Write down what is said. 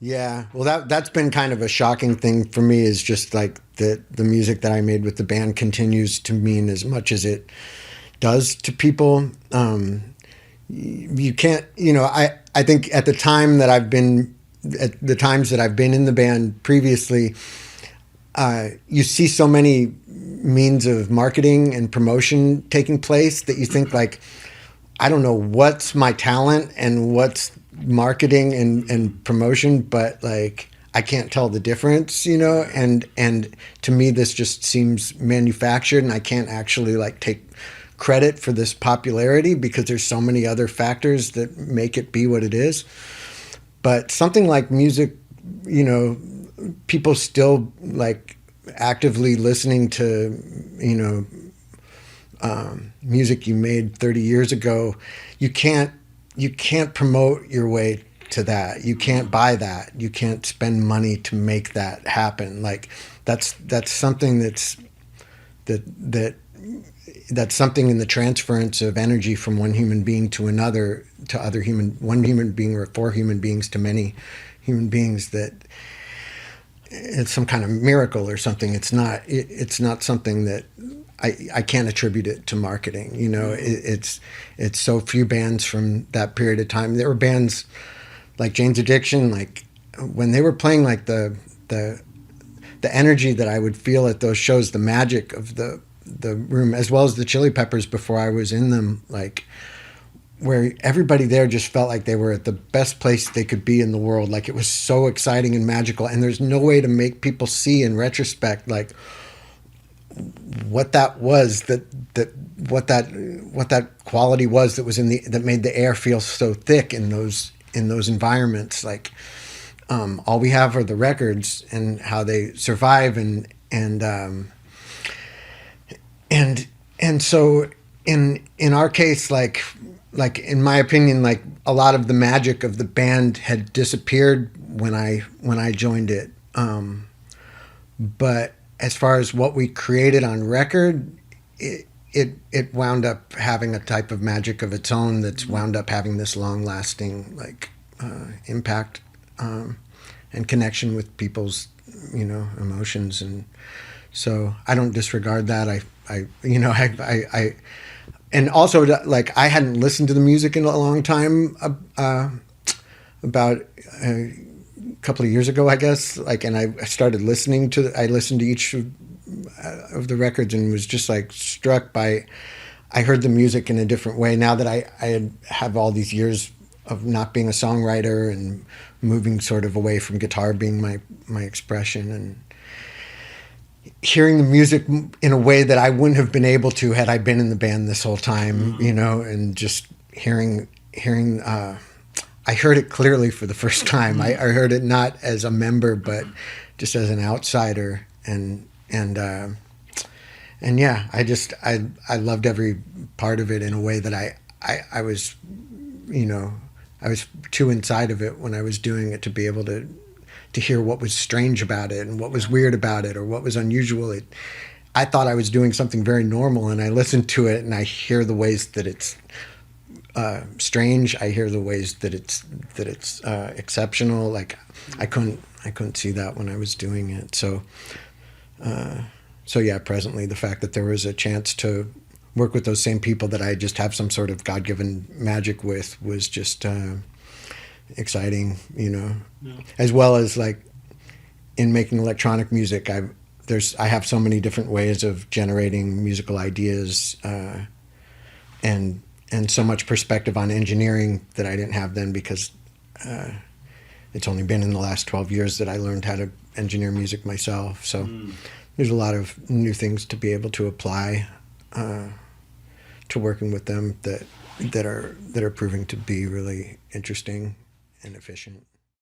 Yeah, well, that's been kind of a shocking thing for me. Is just like the music that I made with the band continues to mean as much as it does to people. You can't, I think at the time that I've been, at the times that I've been in the band previously, you see so many means of marketing and promotion taking place that you think like, I don't know what's my talent and what's marketing and promotion, but like I can't tell the difference, and to me this just seems manufactured, and I can't actually like take credit for this popularity because there's so many other factors that make it be what it is. But something like music, you know, people still like actively listening to, music you made 30 years ago. You can't promote your way to that. You can't buy that. You can't spend money to make that happen. Like that's something that that that's something in the transference of energy from one human being to another, to one human being or four human beings to many human beings, that it's some kind of miracle or something. It's not something that I can't attribute it to marketing. It's so few bands from that period of time. There were bands like Jane's Addiction, like when they were playing, like the energy that I would feel at those shows, the magic of the room, as well as the Chili Peppers before I was in them, like where everybody there just felt like they were at the best place they could be in the world. Like it was so exciting and magical, and there's no way to make people see in retrospect like what that was, what that quality was that was that made the air feel so thick in those environments. Like all we have are the records and how they survive, and so in our case, like in my opinion, like a lot of the magic of the band had disappeared when I joined it. But as far as what we created on record, it wound up having a type of magic of its own that's wound up having this long lasting like impact and connection with people's emotions. And so I don't disregard that. I and also like I hadn't listened to the music in a long time, about a couple of years ago, I guess. Like, and I started listening to. I listened to each of the records and was just like struck by. I heard the music in a different way now that I have all these years of not being a songwriter and moving sort of away from guitar being my expression, and hearing the music in a way that I wouldn't have been able to had I been in the band this whole time, and just hearing, I heard it clearly for the first time. I heard it not as a member, but just as an outsider. And yeah, I loved every part of it in a way that I was, I was too inside of it when I was doing it to be able to hear what was strange about it and what was weird about it or what was unusual. I thought I was doing something very normal, and I listened to it and I hear the ways that it's strange. I hear the ways that it's exceptional. Like I couldn't see that when I was doing it. So yeah, presently the fact that there was a chance to work with those same people that I just have some sort of God-given magic with was just exciting, Yeah. As well as like in making electronic music, I have so many different ways of generating musical ideas, and so much perspective on engineering that I didn't have then, because it's only been in the last 12 years that I learned how to engineer music myself. So there's a lot of new things to be able to apply to working with them that are proving to be really interesting and efficient.